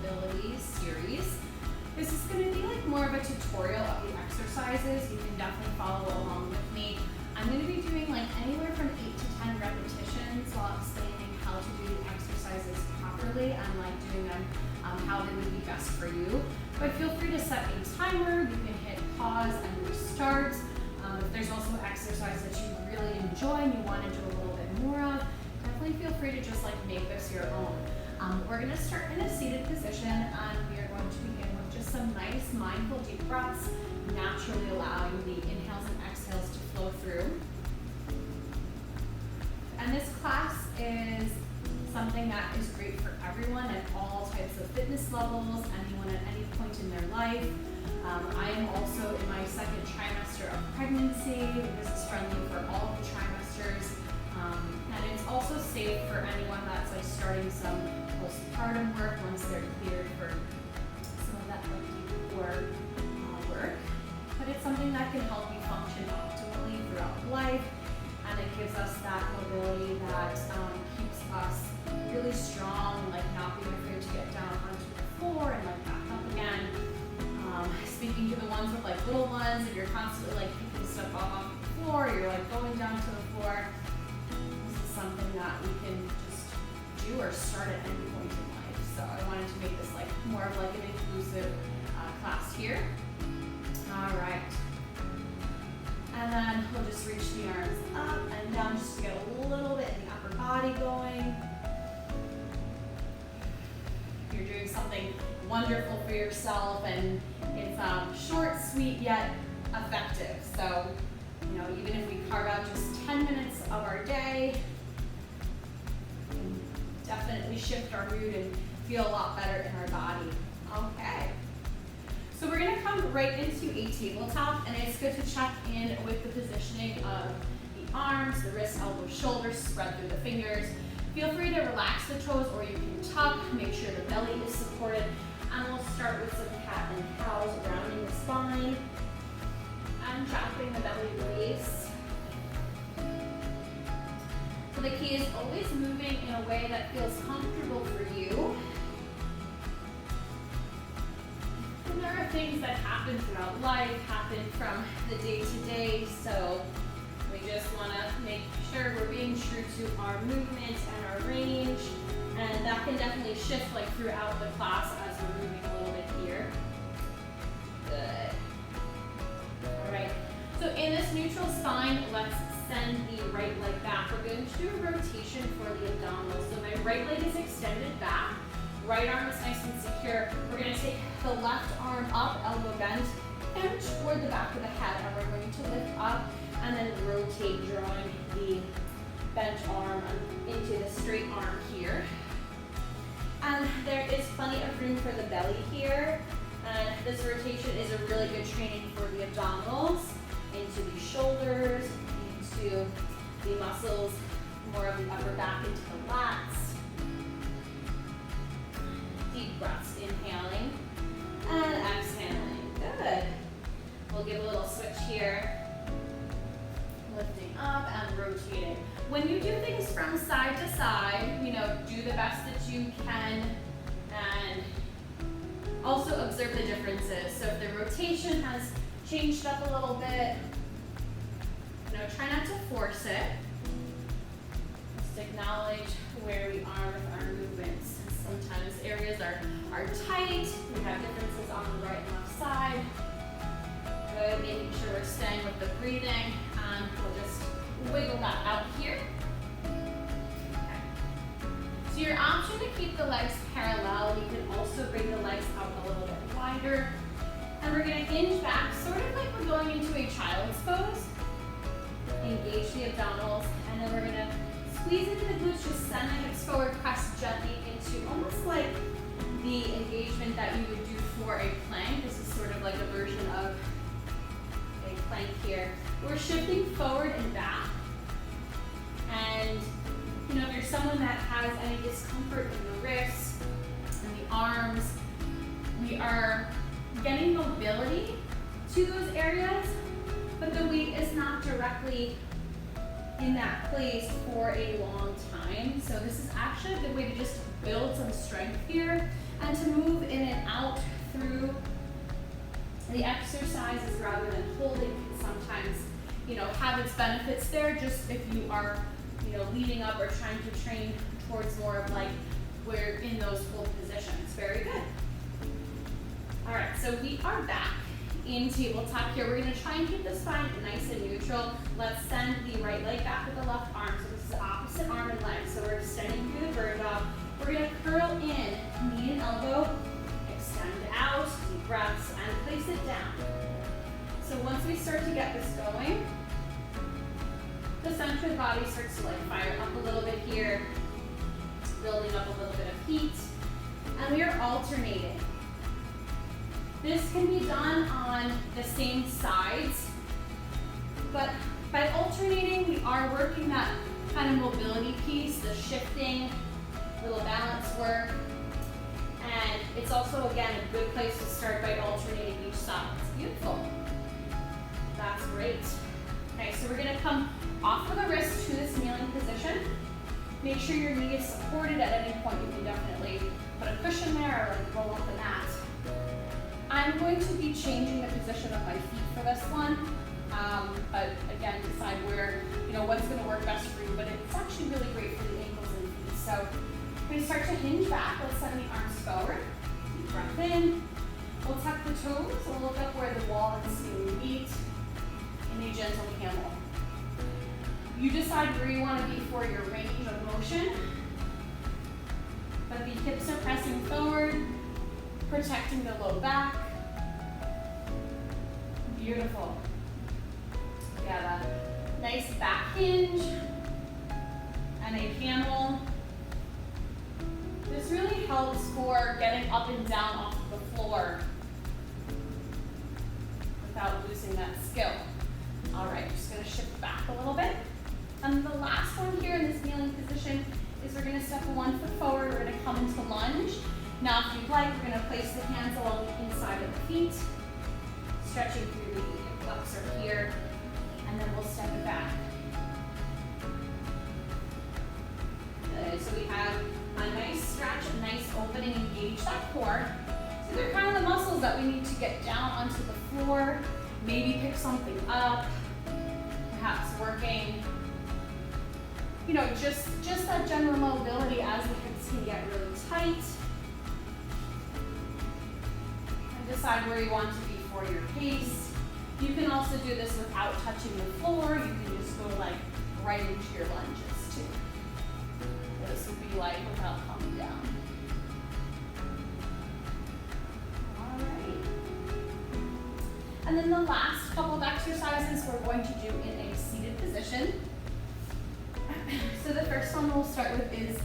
mobility series. This is going to be like more of a tutorial of the exercises. You can definitely follow along with me. I'm going to be doing like anywhere from 8 to 10 repetitions while explaining how to do the exercises properly and like doing them how they would be best for you. But feel free to set a timer. You can hit pause and restart. If there's also an exercise that you really enjoy and you want to do a little bit more of, definitely feel free to just like make this your own. We're going to start in a seated position and we are going to begin with just some nice mindful deep breaths, naturally allowing the inhales and exhales to flow through. And this class is something that is great for everyone at all types of fitness levels, anyone at any point in their life. I am also in my second trimester of pregnancy. This is friendly for all of the trimesters. And it's also safe for anyone that's like starting some postpartum work once they're cleared for some of that like core work. But it's something that can help you function optimally throughout life, and it gives us that mobility that keeps us really strong, like not being afraid to get down onto the floor and like back up again. Speaking to the ones with like little ones, if you're constantly like picking stuff off the floor, you're like going down to the floor, this is something that we can just do or start at any point in life. So I wanted to make this like more of like an inclusive class here. All right. And then we'll just reach the arms up and down just to get a little bit in the upper body going. You're doing something wonderful for yourself, and it's short, sweet, yet effective. So, you know, even if we carve out just 10 minutes of our day, we can definitely shift our mood and feel a lot better in our body. Okay. So we're going to come right into a tabletop, and it's good to check in with the positioning of the arms, the wrists, elbows, shoulders, spread through the fingers. Feel free to relax the toes, or you can tuck, make sure the belly is supported. And we'll start with some cat and cows, rounding the spine and dropping the belly release. So the key is always moving in a way that feels comfortable for you. And there are things that happen throughout life, happen from the day to day, so we just want to make sure we're being true to our movement and our range, and that can definitely shift like throughout the class as we're moving a little bit here. Good. All right, so in this neutral spine, let's send the right leg back. We're going to do a rotation for the abdominals. So my right leg is extended back, right arm is nice and secure. We're going to take the left arm up, elbow bent, and toward the back of the head, and we're going to lift up and then rotate, drawing the bent arm into the straight arm here. And there is plenty of room for the belly here. And this rotation is a really good training for the abdominals, into the shoulders, into the muscles, more of the upper back, into the lats. Deep breaths, inhaling and exhaling. Good. We'll give a little switch here. Lifting up and rotating. When you do things from side to side, you know, do the best that you can, and also observe the differences. So if the rotation has changed up a little bit, you know, try not to force it. Just acknowledge where we are with our movements. Sometimes areas are tight. We have differences on the right and left side. Good, making sure we're staying with the breathing. We'll just wiggle that out here. Okay. So your option to keep the legs parallel, you can also bring the legs out a little bit wider. And we're going to hinge back, sort of like we're going into a child's pose. Engage the abdominals, and then we're going to squeeze into the glutes, just send the hips forward, press gently into almost like the engagement that you would do for a plank. This is sort of like a version of a plank here. We're shifting forward and back. And you know, if you're someone that has any discomfort in the wrists and the arms, we are getting mobility to those areas, but the weight is not directly in that place for a long time. So this is actually a good way to just build some strength here and to move The exercises rather than holding can sometimes, have its benefits there, just if you are, leading up or trying to train towards more of like we're in those hold positions. Very good. All right, so we are back in tabletop here. We're gonna try and keep the spine nice and neutral. Let's send the right leg back with the left arm. So this is the opposite arm and leg. So we're extending through the bird dog. We're gonna curl in, knee and elbow, extend out, deep breaths, and place it down. So once we start to get this going, the center of the body starts to fire up a little bit here, building up a little bit of heat, and we are alternating. This can be done on the same sides, but by alternating, we are working that kind of mobility piece, the shifting, little balance work, and it's also, again, a good place to start by alternating each side. It's beautiful. That's great. Okay, so we're gonna come off of the wrist to this kneeling position. Make sure your knee is supported at any point. You can definitely put a cushion there or roll up the mat. I'm going to be changing the position of my feet for this one, but again, decide where, what's going to work best for you, but it's actually really great for the ankles and feet. So we're going to start to hinge back. Let's send the arms forward. Deep breath in. We'll tuck the toes. We'll look up where the wall and ceiling meet in a gentle camel. You decide where you want to be for your range of motion, but the hips are pressing forward, protecting the low back. Beautiful. We have a nice back hinge and a camel. This really helps for getting up and down off the floor without losing that skill. All right, just gonna shift back a little bit. And the last one here in this kneeling position is we're gonna step one foot forward, we're gonna come into lunge. Now, if you'd like, we're going to place the hands along the inside of the feet, stretching through the hip flexor here, and then we'll step it back. Good. So we have a nice stretch, a nice opening, engage that core. So they're kind of the muscles that we need to get down onto the floor, maybe pick something up, perhaps working, just that general mobility as the hips can get really tight. Decide where you want to be for your pace. You can also do this without touching the floor. You can just go right into your lunges too. This would be without coming down. All right. And then the last couple of exercises we're going to do in a seated position. So the first one we'll start with is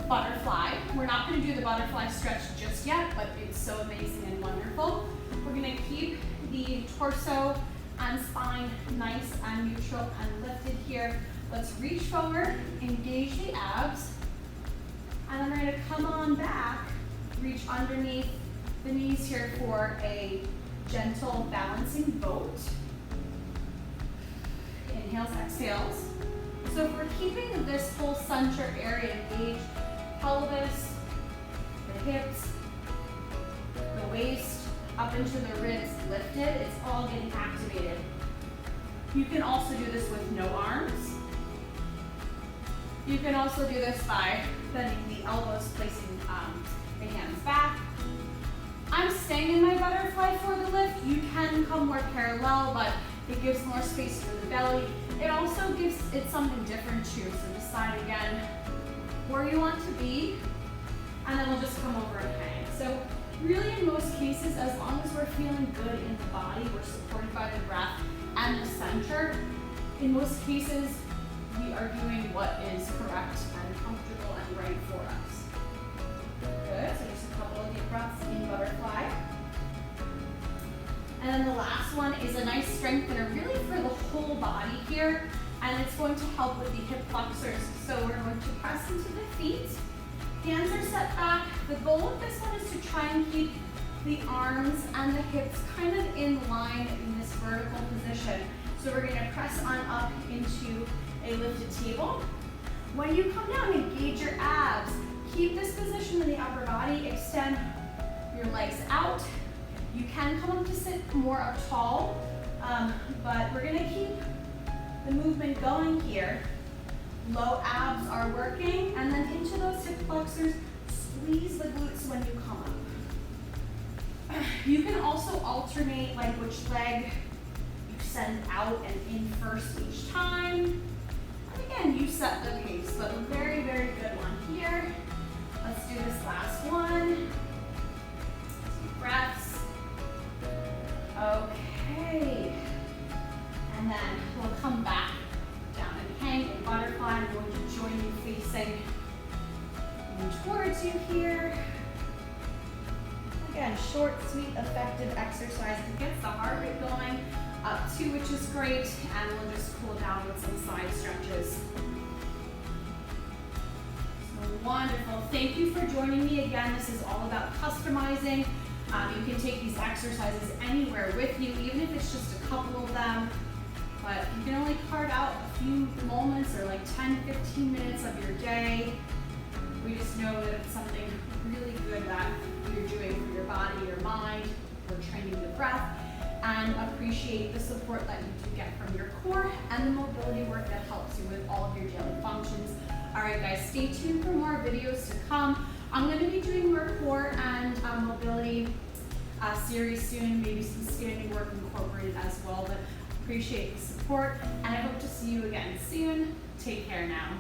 butterfly. We're not going to do the butterfly stretch just yet, but it's so amazing and wonderful. We're going to keep the torso and spine nice and neutral and lifted here. Let's reach forward, engage the abs, and then we're going to come on back, reach underneath the knees here for a gentle balancing boat. Inhales, exhales. So if we're keeping this whole center area engaged, pelvis, the hips, the waist, up into the ribs lifted, it's all getting activated. You can also do this with no arms. You can also do this by bending the elbows, placing the hands back. I'm staying in my butterfly for the lift. You can come more parallel, but it gives more space for the belly. It also gives it something different too, so decide again where you want to be, and then we'll just come over and hang. So really in most cases, as long as we're feeling good in the body, we're supported by the breath and the center, in most cases, we are doing what is correct and comfortable and right for us. Good, so just a couple of deep breaths in butterfly. And then the last one is a nice strengthener, really for the whole body here, and it's going to help with the hip flexors. So we're going to press into the feet, hands are set back. The goal of this one is to try and keep the arms and the hips kind of in line in this vertical position. So we're going to press on up into a lifted table. When you come down, engage your abs. Keep this position in the upper body, extend your legs out, You can come up to sit more up tall, but we're gonna keep the movement going here. Low abs are working, and then into those hip flexors, squeeze the glutes when you come up. You can also alternate like which leg you send out and in first each time. And again, you set the pace, but a very, very good one here. Let's do this last one. Deep breaths. Okay. And then we'll come back down and hang in butterfly. I'm going to join you facing towards you here. Again, short, sweet, effective exercise that gets the heart rate going up too, which is great. And we'll just cool down with some side stretches. So wonderful. Thank you for joining me again. This is all about customizing. You can take these exercises anywhere with you, even if it's just a couple of them. But you can only carve out a few moments or like 10, 15 minutes of your day. We just know that it's something really good that you're doing for your body, your mind. We're training the breath, and appreciate the support that you do get from your core and the mobility work that helps you with all of your daily functions. All right, guys, stay tuned for more videos to come. I'm going to be doing more core and mobility series soon, maybe some standing work incorporated as well, but appreciate the support, and I hope to see you again soon. Take care now.